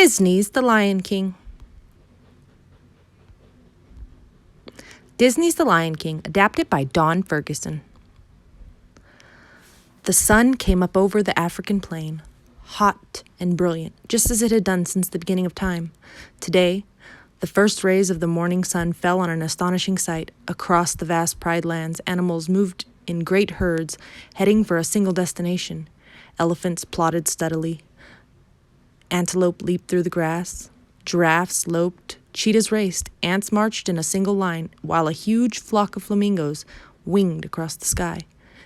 Disney's The Lion King. Disney's The Lion King, adapted by Don Ferguson. The sun came up over the African plain, hot and brilliant, just as it had done since the beginning of time. Today, the first rays of the morning sun fell on an astonishing sight. Across the vast Pride lands, animals moved in great herds, heading for a single destination. Elephants plodded steadily. Antelope leaped through the grass. Giraffes loped. Cheetahs raced. Ants marched in a single line, while a huge flock of flamingos winged across the sky.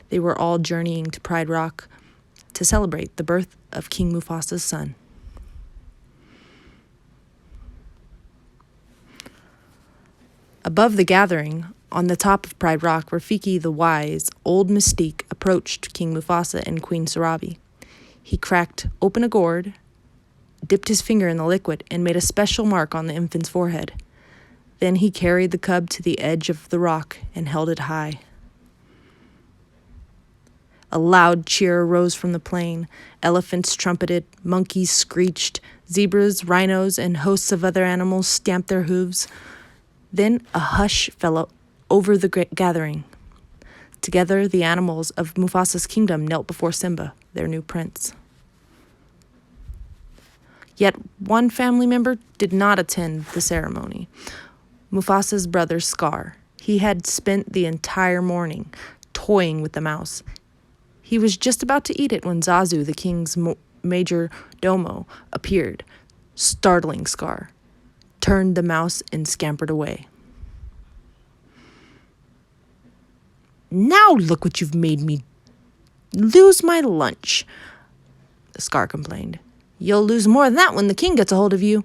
They were all journeying to Pride Rock to celebrate the birth of King Mufasa's son. Above the gathering, on the top of Pride Rock, Rafiki the wise, old mystique, approached King Mufasa and Queen Sarabi. He cracked open a gourd, dipped his finger in the liquid, and made a special mark on the infant's forehead. Then he carried the cub to the edge of the rock and held it high. A loud cheer arose from the plain. Elephants trumpeted, monkeys screeched, zebras, rhinos, and hosts of other animals stamped their hooves. Then a hush fell over the gathering. Together, the animals of Mufasa's kingdom knelt before Simba, their new prince. Yet one family member did not attend the ceremony. Mufasa's brother Scar. He had spent the entire morning toying with the mouse. He was just about to eat it when Zazu, the king's major domo, appeared, startling Scar, turned the mouse, and scampered away. "Now look what you've made me lose my lunch," Scar complained. "You'll lose more than that when the king gets a hold of you."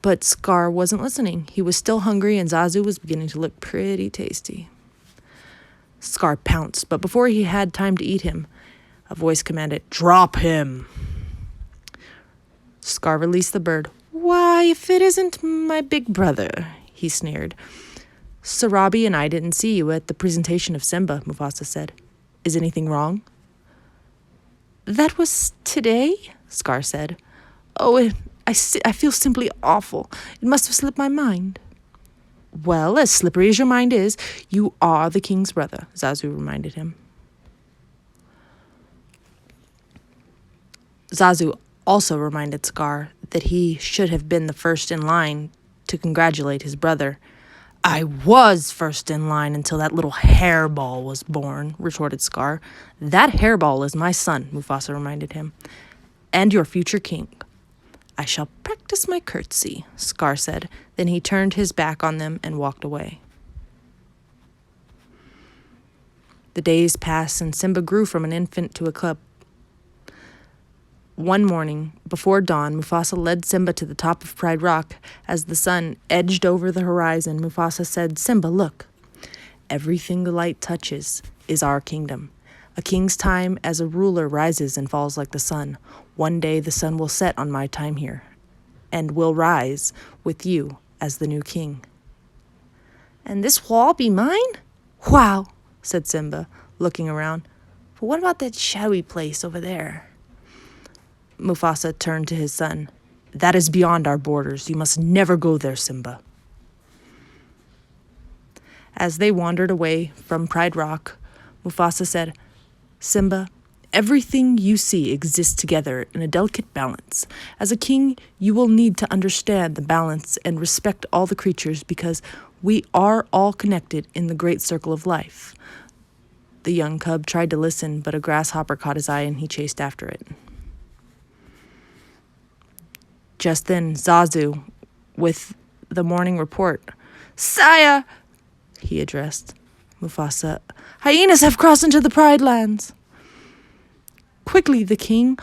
But Scar wasn't listening. He was still hungry, and Zazu was beginning to look pretty tasty. Scar pounced, but before he had time to eat him, a voice commanded, "Drop him!" Scar released the bird. "Why, if it isn't my big brother," he sneered. "Sarabi and I didn't see you at the presentation of Simba," Mufasa said. "Is anything wrong?" "That was today," Scar said. "Oh, I feel simply awful. It must have slipped my mind." "Well, as slippery as your mind is, you are the king's brother," Zazu reminded him. Zazu also reminded Scar that he should have been the first in line to congratulate his brother. "I was first in line until that little hairball was born," retorted Scar. "That hairball is my son," Mufasa reminded him, "and your future king." "I shall practice my curtsy," Scar said. Then he turned his back on them and walked away. The days passed, and Simba grew from an infant to a cub. One morning, before dawn, Mufasa led Simba to the top of Pride Rock. As the sun edged over the horizon, Mufasa said, "Simba, look. Everything the light touches is our kingdom. A king's time as a ruler rises and falls like the sun. One day the sun will set on my time here, and will rise with you as the new king." "And this will all be mine? Wow," said Simba, looking around. "But what about that shadowy place over there?" Mufasa turned to his son. "That is beyond our borders. You must never go there, Simba." As they wandered away from Pride Rock, Mufasa said, "Simba, everything you see exists together in a delicate balance. As a king, you will need to understand the balance and respect all the creatures because we are all connected in the great circle of life." The young cub tried to listen, but a grasshopper caught his eye and he chased after it. Just then, Zazu, with the morning report. "Sire," he addressed Mufasa, "hyenas have crossed into the Pride lands." Quickly, the king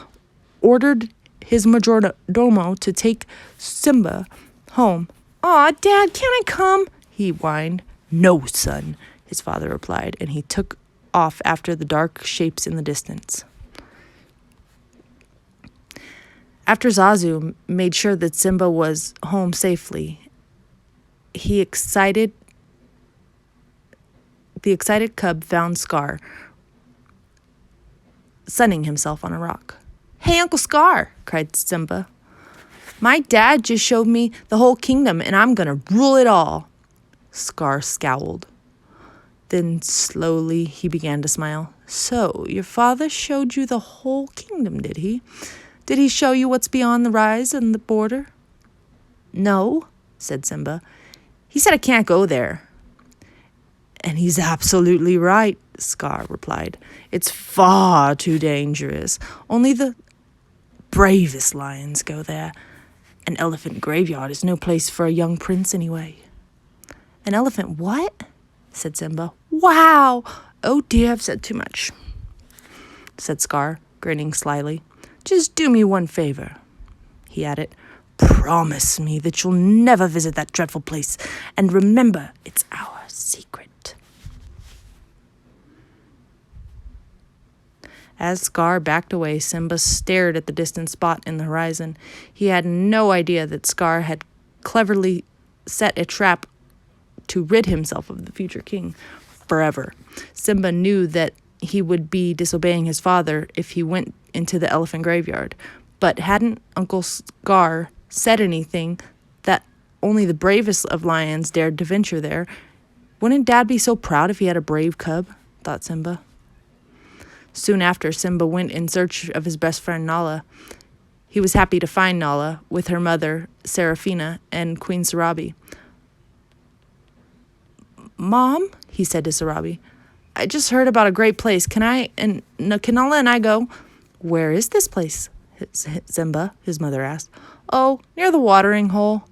ordered his majordomo to take Simba home. "Aw, Dad, can't I come?" he whined. "No, son," his father replied, and he took off after the dark shapes in the distance. After Zazu made sure that Simba was home safely, the excited cub found Scar sunning himself on a rock. "Hey, Uncle Scar!" cried Simba. My dad just showed me the whole kingdom, and I'm gonna rule it all. Scar scowled. Then slowly he began to smile. So, your father showed you the whole kingdom, did he? Did he show you what's beyond the rise and the border? No, said Simba. He said I can't go there. And he's absolutely right, Scar replied. It's far too dangerous. Only the bravest lions go there. An elephant graveyard is no place for a young prince anyway. An elephant what? Said Simba. Wow! Oh dear, I've said too much, said Scar, grinning slyly. Just do me one favor, he added. Promise me that you'll never visit that dreadful place, and remember, it's our secret. As Scar backed away, Simba stared at the distant spot in the horizon. He had no idea that Scar had cleverly set a trap to rid himself of the future king forever. Simba knew that he would be disobeying his father if he went into the elephant graveyard. But hadn't Uncle Scar said anything that only the bravest of lions dared to venture there? Wouldn't Dad be so proud if he had a brave cub? Thought Simba. Soon after, Simba went in search of his best friend Nala. He was happy to find Nala with her mother, Serafina, and Queen Sarabi. Mom, he said to Sarabi, I just heard about a great place. Can Nala and I go? Where is this place? Simba, his mother asked. Oh, near the watering hole,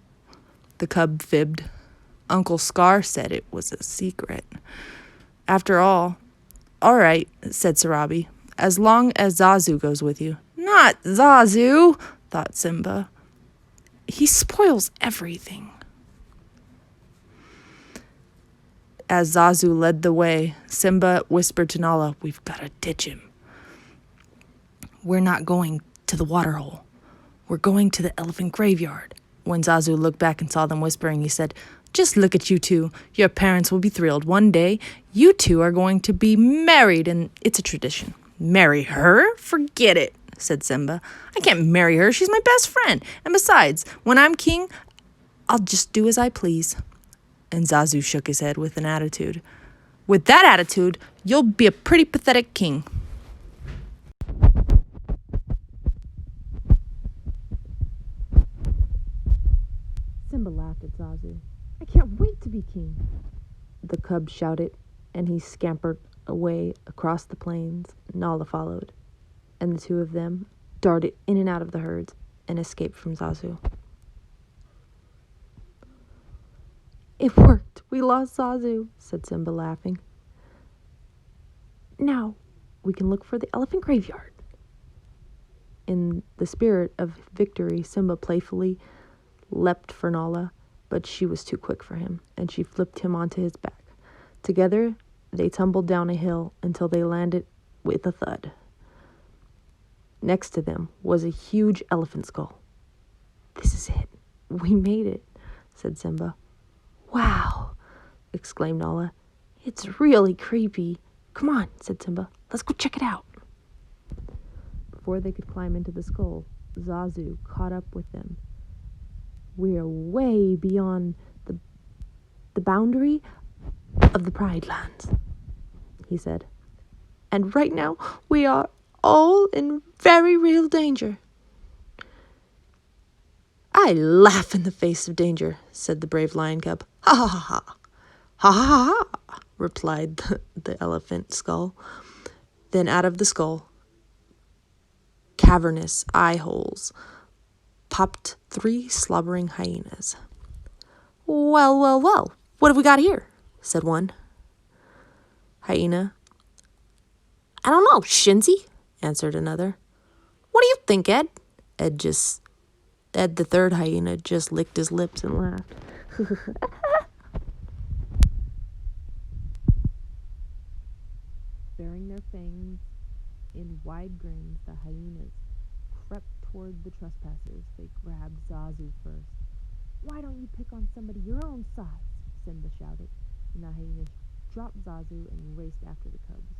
the cub fibbed. Uncle Scar said it was a secret. After all right, said Sarabi, as long as Zazu goes with you. Not Zazu, thought Simba. He spoils everything. As Zazu led the way, Simba whispered to Nala, We've got to ditch him. We're not going to the waterhole. We're going to the elephant graveyard. When Zazu looked back and saw them whispering, he said, Just look at you two. Your parents will be thrilled. One day, you two are going to be married, and it's a tradition. Marry her? Forget it, said Simba. I can't marry her. She's my best friend. And besides, when I'm king, I'll just do as I please. And Zazu shook his head with an attitude. With that attitude, you'll be a pretty pathetic king. Simba laughed at Zazu. I can't wait to be king, the cub shouted, and he scampered away across the plains. Nala followed, and the two of them darted in and out of the herds and escaped from Zazu. It worked. We lost Zazu, said Simba, laughing. Now we can look for the elephant graveyard. In the spirit of victory, Simba playfully leapt for Nala, but she was too quick for him, and she flipped him onto his back. Together, they tumbled down a hill until they landed with a thud. Next to them was a huge elephant skull. This is it. We made it, said Simba. Wow, exclaimed Nala. It's really creepy. Come on, said Simba. Let's go check it out. Before they could climb into the skull, Zazu caught up with them. We're way beyond the boundary of the Pride Lands, he said. And right now, we are all in very real danger. I laugh in the face of danger, said the brave lion cub. Ha ha ha ha. Ha ha ha ha, replied the elephant skull. Then out of the skull, cavernous eye holes, popped 3 slobbering hyenas. Well, well, well, what have we got here? Said one hyena. I don't know, Shinzy, answered another. What do you think, Ed? Ed, the third hyena, just licked his lips and laughed. Baring their fangs in wide grins, the hyenas crept toward the trespassers. They grabbed Zazu first. Why don't you pick on somebody your own size? Simba shouted, and the hyenas dropped Zazu and raced after the cubs.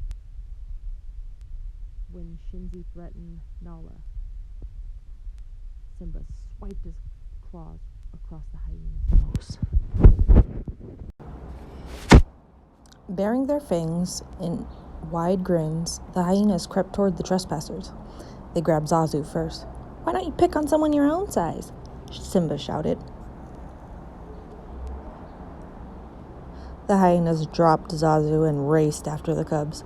When Shinzy threatened Nala, Simba swiped his claws across the hyena's nose. Baring their fangs in wide grins, the hyenas crept toward the trespassers. They grabbed Zazu first. "Why don't you pick on someone your own size?" Simba shouted. The hyenas dropped Zazu and raced after the cubs.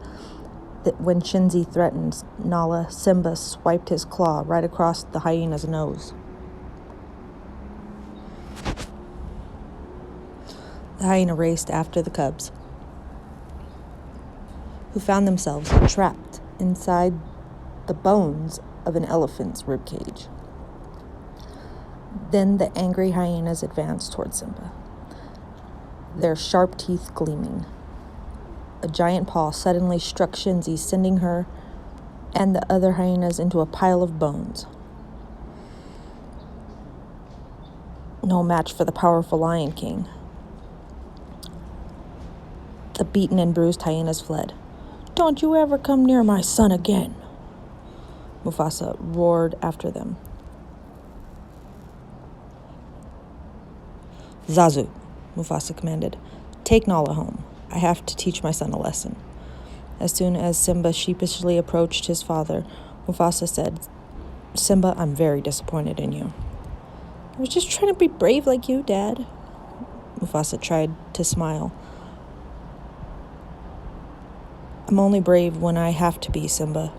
When Shinzi threatened Nala, Simba swiped his claw right across the hyena's nose. The hyena raced after the cubs, who found themselves trapped inside the bones of an elephant's ribcage. Then the angry hyenas advanced toward Simba, their sharp teeth gleaming. A giant paw suddenly struck Shinzi, sending her and the other hyenas into a pile of bones. No match for the powerful Lion King. The beaten and bruised hyenas fled. "Don't you ever come near my son again," Mufasa roared after them. "Zazu," Mufasa commanded, "take Nala home. I have to teach my son a lesson." As soon as Simba sheepishly approached his father, Mufasa said, "Simba, I'm very disappointed in you." "I was just trying to be brave like you, Dad." Mufasa tried to smile. "I'm only brave when I have to be, Simba.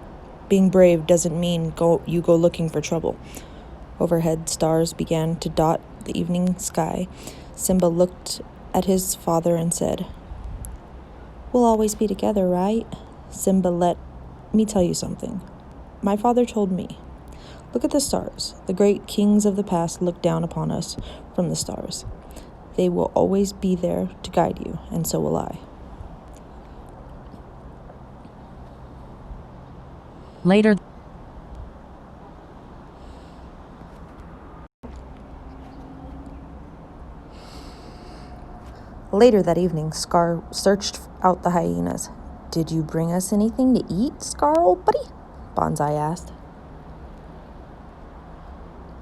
Being brave doesn't mean you go looking for trouble." Overhead, stars began to dot the evening sky. Simba looked at his father and said, "We'll always be together, right?" "Simba, let me tell you something. My father told me. Look at the stars. The great kings of the past look down upon us from the stars. They will always be there to guide you, and so will I." Later that evening, Scar searched out the hyenas. "Did you bring us anything to eat, Scar, old buddy?" Bonsai asked.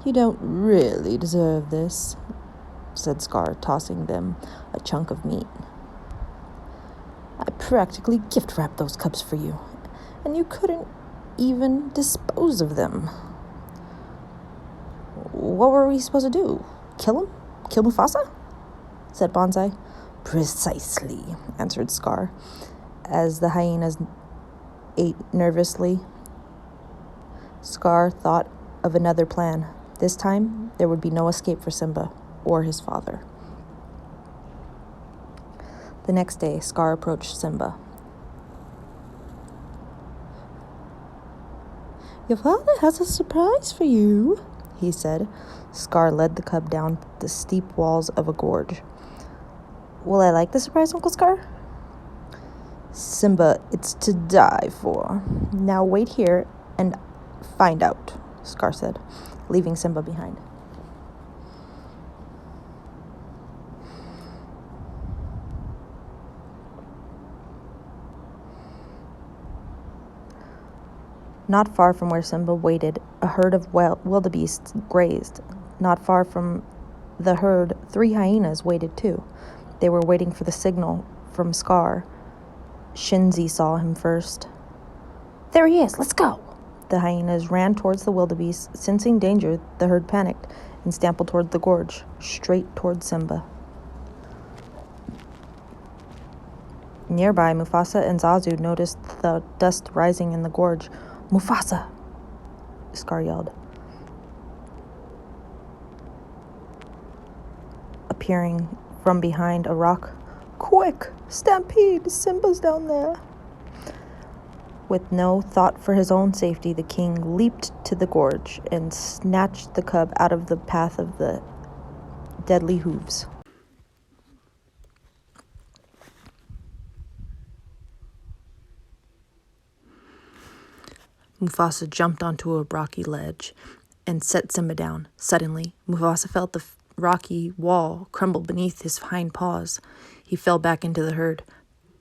"You don't really deserve this," said Scar, tossing them a chunk of meat. "I practically gift-wrapped those cubs for you, and you couldn't even dispose of them." "What were we supposed to do? Kill him? Kill Mufasa?" said Bonsai. "Precisely," answered Scar, as the hyenas ate nervously. Scar thought of another plan. This time, there would be no escape for Simba or his father. The next day, Scar approached Simba. "Your father has a surprise for you," he said. Scar led the cub down the steep walls of a gorge. "Will I like the surprise, Uncle Scar?" "Simba, it's to die for. Now wait here and find out," Scar said, leaving Simba behind. Not far from where Simba waited, a herd of wildebeests grazed. Not far from the herd, 3 hyenas waited too. They were waiting for the signal from Scar. Shinzi saw him first. "There he is, let's go!" The hyenas ran towards the wildebeest. Sensing danger, the herd panicked and stampled toward the gorge, straight toward Simba. Nearby, Mufasa and Zazu noticed the dust rising in the gorge. "Mufasa!" Scar yelled, appearing from behind a rock. "Quick! Stampede! Simba's down there!" With no thought for his own safety, the king leaped to the gorge and snatched the cub out of the path of the deadly hooves. Mufasa jumped onto a rocky ledge and set Simba down. Suddenly, Mufasa felt the rocky wall crumble beneath his hind paws. He fell back into the herd,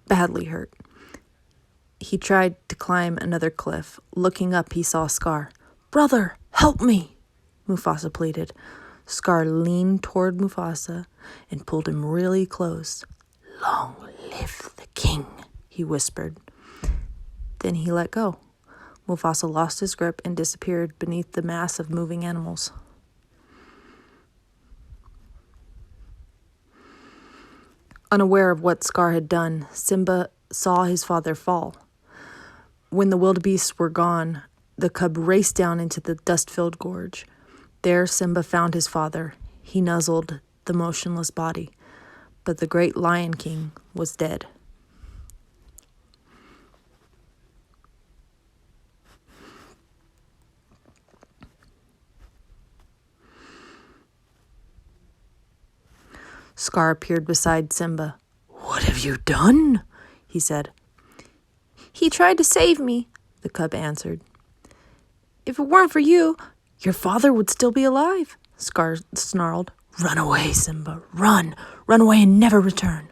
badly hurt. He tried to climb another cliff. Looking up, he saw Scar. "Brother, help me!" Mufasa pleaded. Scar leaned toward Mufasa and pulled him really close. "Long live the king," he whispered. Then he let go. Mufasa lost his grip and disappeared beneath the mass of moving animals. Unaware of what Scar had done, Simba saw his father fall. When the wildebeests were gone, the cub raced down into the dust-filled gorge. There Simba found his father. He nuzzled the motionless body, but the great Lion King was dead. Scar appeared beside Simba. "What have you done?" he said. "He tried to save me," the cub answered. "If it weren't for you, your father would still be alive," Scar snarled. "Run away, Simba, run! Run away and never return!"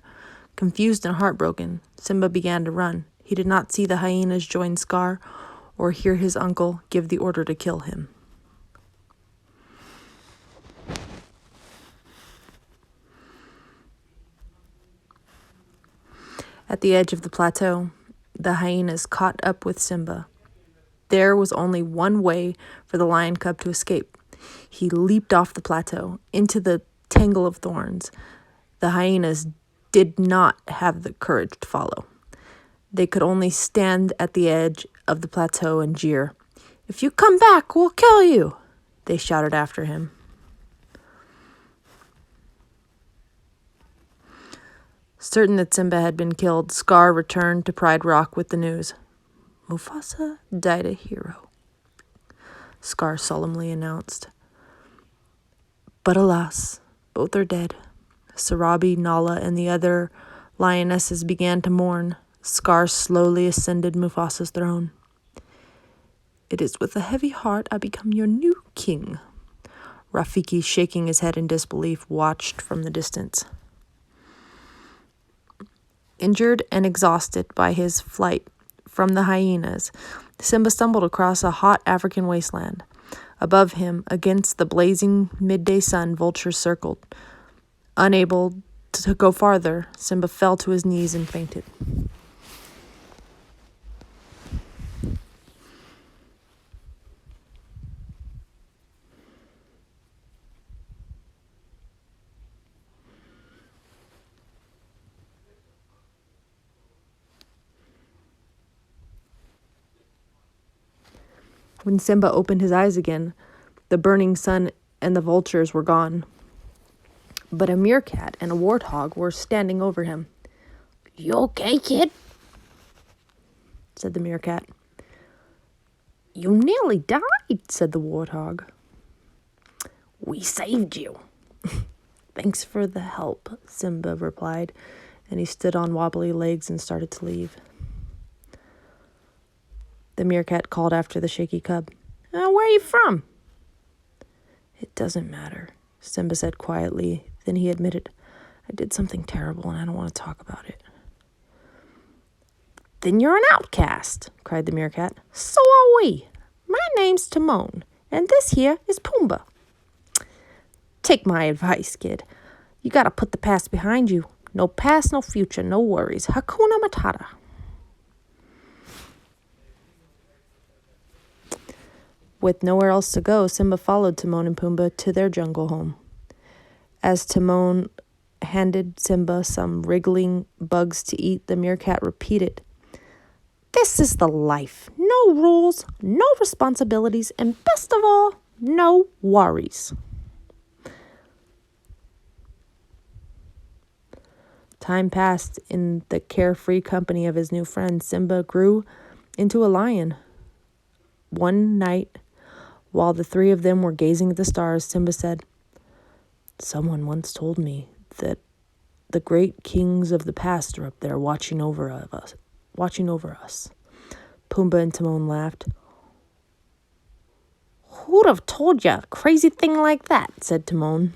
Confused and heartbroken, Simba began to run. He did not see the hyenas join Scar or hear his uncle give the order to kill him. At the edge of the plateau, the hyenas caught up with Simba. There was only one way for the lion cub to escape. He leaped off the plateau into the tangle of thorns. The hyenas did not have the courage to follow. They could only stand at the edge of the plateau and jeer. "If you come back, we'll kill you," they shouted after him. Certain that Simba had been killed, Scar returned to Pride Rock with the news. "Mufasa died a hero," Scar solemnly announced. "But alas, both are dead." Sarabi, Nala, and the other lionesses began to mourn. Scar slowly ascended Mufasa's throne. "It is with a heavy heart I become your new king." Rafiki, shaking his head in disbelief, watched from the distance. Injured and exhausted by his flight from the hyenas, Simba stumbled across a hot African wasteland. Above him, against the blazing midday sun, vultures circled. Unable to go farther, Simba fell to his knees and fainted. When Simba opened his eyes again, the burning sun and the vultures were gone. But a meerkat and a warthog were standing over him. "You okay, kid?" said the meerkat. "You nearly died," said the warthog. "We saved you." "Thanks for the help," Simba replied, and he stood on wobbly legs and started to leave. The meerkat called after the shaky cub. "Where are you from?" "It doesn't matter," Simba said quietly. Then he admitted, "I did something terrible and I don't want to talk about it." "Then you're an outcast," cried the meerkat. "So are we. My name's Timon, and this here is Pumbaa. Take my advice, kid. You gotta put the past behind you. No past, no future, no worries. Hakuna Matata." With nowhere else to go, Simba followed Timon and Pumbaa to their jungle home. As Timon handed Simba some wriggling bugs to eat, the meerkat repeated, "This is the life. No rules, no responsibilities, and best of all, no worries." Time passed in the carefree company of his new friends. Simba grew into a lion. One night, while the three of them were gazing at the stars, Simba said, "Someone once told me that the great kings of the past are up there watching over us. Pumbaa and Timon laughed. "Who'd have told you a crazy thing like that?" said Timon.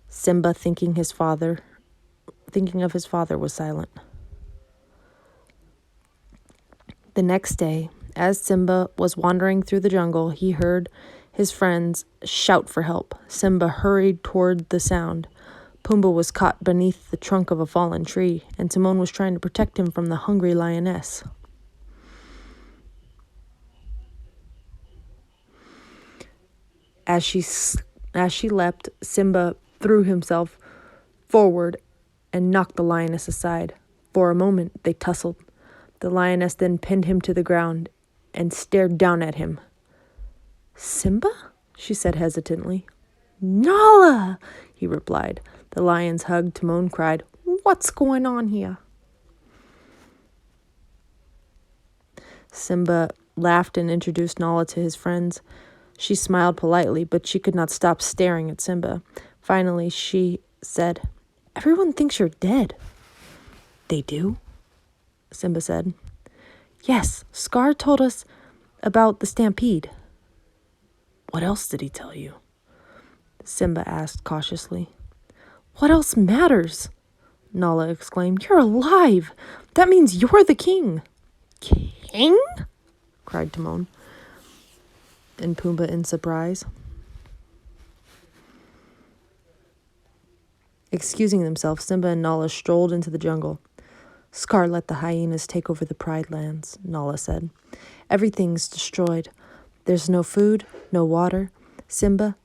Simba, thinking of his father, was silent. The next day, as Simba was wandering through the jungle, he heard his friends shout for help. Simba hurried toward the sound. Pumbaa was caught beneath the trunk of a fallen tree, and Timon was trying to protect him from the hungry lioness. As she leapt, Simba threw himself forward and knocked the lioness aside. For a moment, they tussled. The lioness then pinned him to the ground and stared down at him. "Simba?" she said hesitantly. "Nala!" he replied. The lions hugged. Timon cried, "What's going on here?" Simba laughed and introduced Nala to his friends. She smiled politely, but she could not stop staring at Simba. Finally, she said, "Everyone thinks you're dead." "They do?" Simba said. "Yes, Scar told us about the stampede." "What else did he tell you?" Simba asked cautiously. "What else matters?" Nala exclaimed. "You're alive! That means you're the king!" "King?" cried Timon and Pumbaa in surprise. Excusing themselves, Simba and Nala strolled into the jungle. "Scar let the hyenas take over the Pride Lands," Nala said. "Everything's destroyed. There's no food, no water. Simba,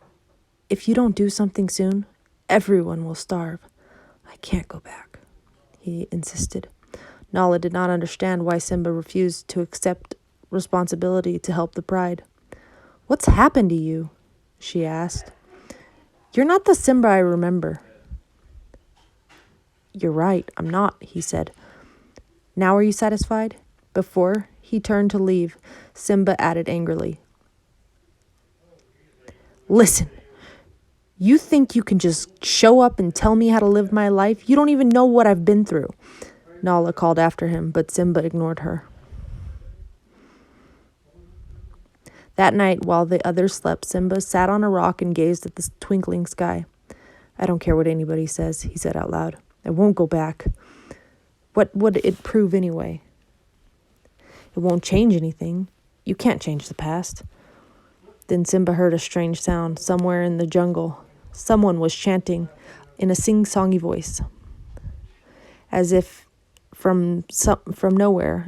if you don't do something soon, everyone will starve." "I can't go back," he insisted. Nala did not understand why Simba refused to accept responsibility to help the pride. "What's happened to you?" she asked. "You're not the Simba I remember." "You're right, I'm not," he said. "Now are you satisfied?" Before he turned to leave, Simba added angrily, "Listen, you think you can just show up and tell me how to live my life? You don't even know what I've been through." Nala called after him, but Simba ignored her. That night, while the others slept, Simba sat on a rock and gazed at the twinkling sky. "I don't care what anybody says," he said out loud. "I won't go back. What would it prove anyway? It won't change anything. You can't change the past." Then Simba heard a strange sound somewhere in the jungle. Someone was chanting in a sing-songy voice. As if from nowhere,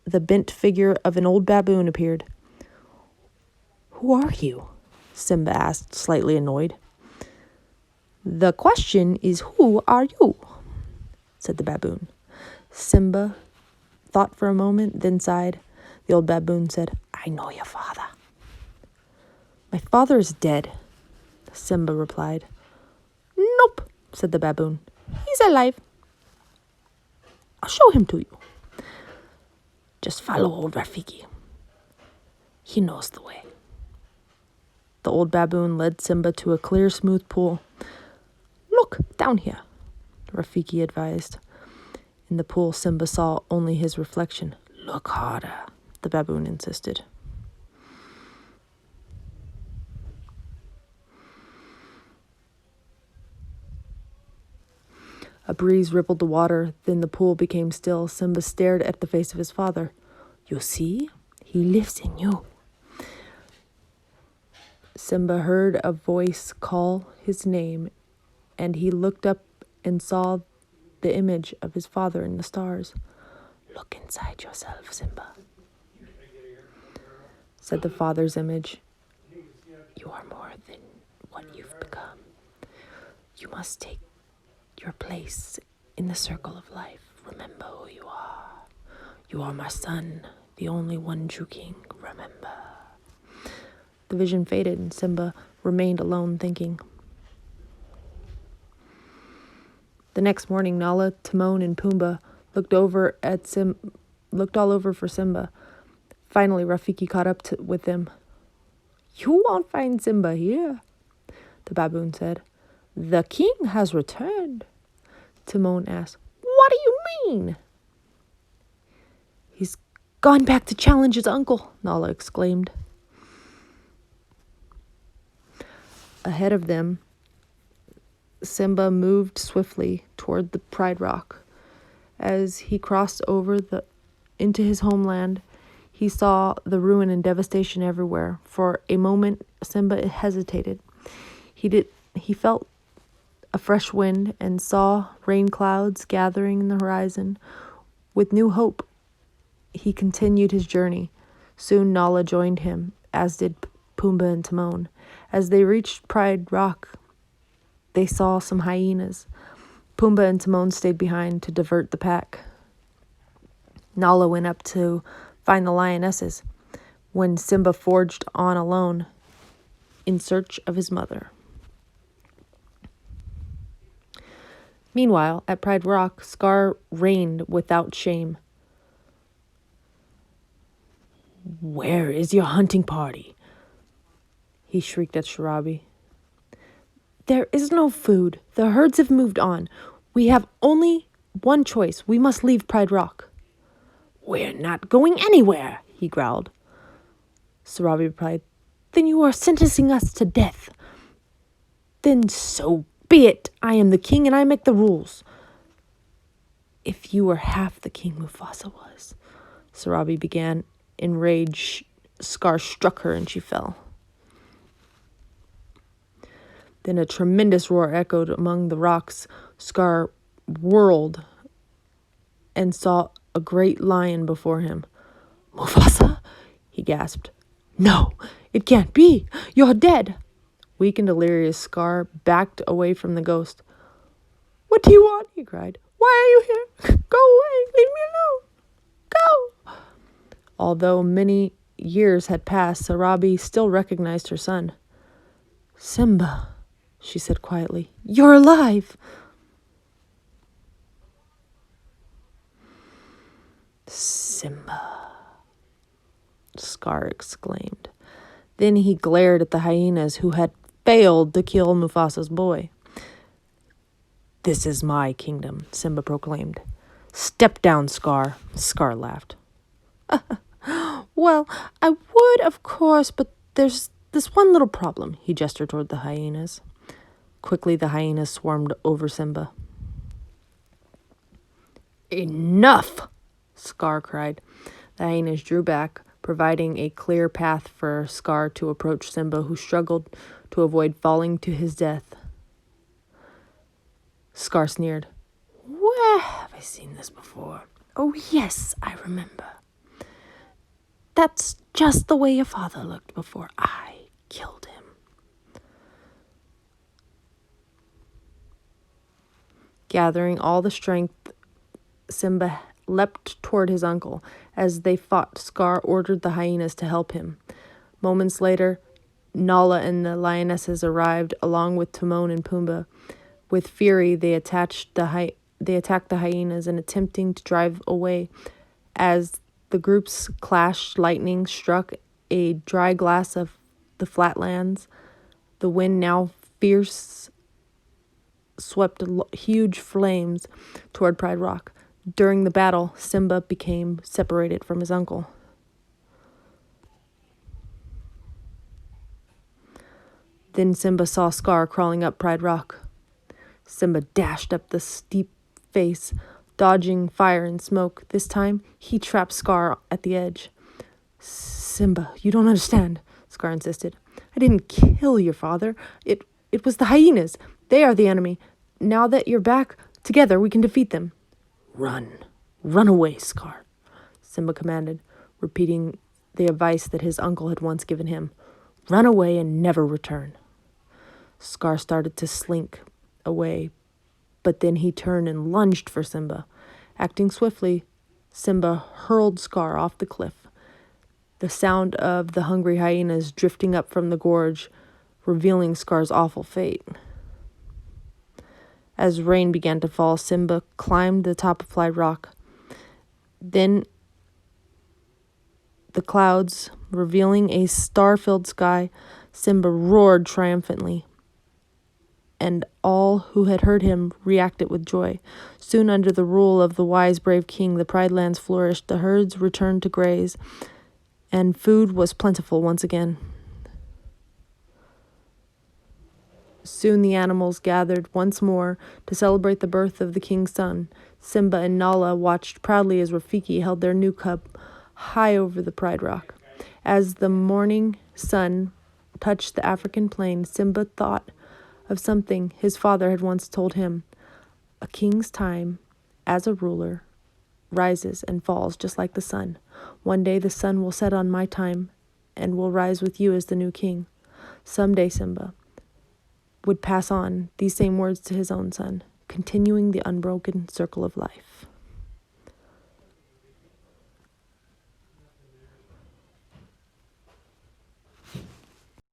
the bent figure of an old baboon appeared. "Who are you?" Simba asked, slightly annoyed. "The question is, who are you?" said the baboon. Simba thought for a moment, then sighed. The old baboon said, "I know your father." "My father is dead," Simba replied. "Nope," said the baboon. "He's alive. I'll show him to you. Just follow old Rafiki. He knows the way." The old baboon led Simba to a clear, smooth pool. "Look, down here," Rafiki advised. In the pool, Simba saw only his reflection. "Look harder," the baboon insisted. A breeze rippled the water, then the pool became still. Simba stared at the face of his father. "You see? He lives in you." Simba heard a voice call his name, and he looked up and saw the image of his father in the stars. "Look inside yourself, Simba," said the father's image. "You are more than what you've become. You must take your place in the circle of life. Remember who you are. You are my son, the only one true king. Remember." The vision faded, and Simba remained alone, thinking. The next morning, Nala, Timon, and Pumbaa looked all over for Simba. Finally, Rafiki caught up with them. "You won't find Simba here," the baboon said. "The king has returned." Timon asked, "What do you mean?" "He's gone back to challenge his uncle," Nala exclaimed. Ahead of them, Simba moved swiftly toward the Pride Rock. As he crossed over into his homeland, He saw the ruin and devastation everywhere. For a moment, Simba hesitated. He felt a fresh wind and saw rain clouds gathering in the horizon. With new hope, he continued his journey. Soon Nala joined him, as did Pumbaa and Timon. As they reached Pride Rock, they saw some hyenas. Pumbaa and Timon stayed behind to divert the pack. Nala went up to find the lionesses, when Simba forged on alone in search of his mother. Meanwhile, at Pride Rock, Scar reigned without shame. "Where is your hunting party?" he shrieked at Sharabi. "There is no food. The herds have moved on. We have only one choice. We must leave Pride Rock." "We're not going anywhere," he growled. Sarabi replied, "Then you are sentencing us to death." "Then so be it. I am the king and I make the rules." "If you were half the king Mufasa was," Sarabi began. In rage, Scar struck her and she fell. Then a tremendous roar echoed among the rocks. Scar whirled and saw a great lion before him. "Mufasa?" he gasped. "No, it can't be. You're dead." Weak and delirious, Scar backed away from the ghost. "What do you want?" he cried. "Why are you here? Go away. Leave me alone. Go." Although many years had passed, Sarabi still recognized her son. "Simba," she said quietly, "you're alive." "Simba," Scar exclaimed. Then he glared at the hyenas who had failed to kill Mufasa's boy. "This is my kingdom," Simba proclaimed. "Step down, Scar." Scar laughed. "Well, I would, of course, but there's this one little problem." He gestured toward the hyenas. Quickly, the hyenas swarmed over Simba. "Enough!" Scar cried. The hyenas drew back, providing a clear path for Scar to approach Simba, who struggled to avoid falling to his death. Scar sneered. "Where have I seen this before? Oh, yes, I remember. That's just the way your father looked before I killed him." Gathering all the strength, Simba leapt toward his uncle. As they fought, Scar ordered the hyenas to help him. Moments later, Nala and the lionesses arrived, along with Timon and Pumbaa. With fury, they attacked the hyenas and attempting to drive away. As the groups clashed, lightning struck a dry glass of the flatlands. The wind, now fierce, swept huge flames toward Pride Rock. During the battle, Simba became separated from his uncle. Then Simba saw Scar crawling up Pride Rock. Simba dashed up the steep face, dodging fire and smoke. This time, he trapped Scar at the edge. "Simba, you don't understand," Scar insisted. "I didn't kill your father. It was the hyenas. They are the enemy. Now that you're back together, we can defeat them." "Run. Run away, Scar," Simba commanded, repeating the advice that his uncle had once given him. "Run away and never return." Scar started to slink away, but then he turned and lunged for Simba. Acting swiftly, Simba hurled Scar off the cliff. The sound of the hungry hyenas drifting up from the gorge, revealing Scar's awful fate. As rain began to fall, Simba climbed the top of Pride Rock. Then the clouds, revealing a star-filled sky, Simba roared triumphantly, and all who had heard him reacted with joy. Soon, under the rule of the wise, brave king, the Pride lands flourished, the herds returned to graze, and food was plentiful once again. Soon the animals gathered once more to celebrate the birth of the king's son. Simba and Nala watched proudly as Rafiki held their new cub high over the Pride Rock. As the morning sun touched the African plain, Simba thought of something his father had once told him. A king's time, as a ruler, rises and falls just like the sun. One day the sun will set on my time and will rise with you as the new king. Someday Simba would pass on these same words to his own son, continuing the unbroken circle of life.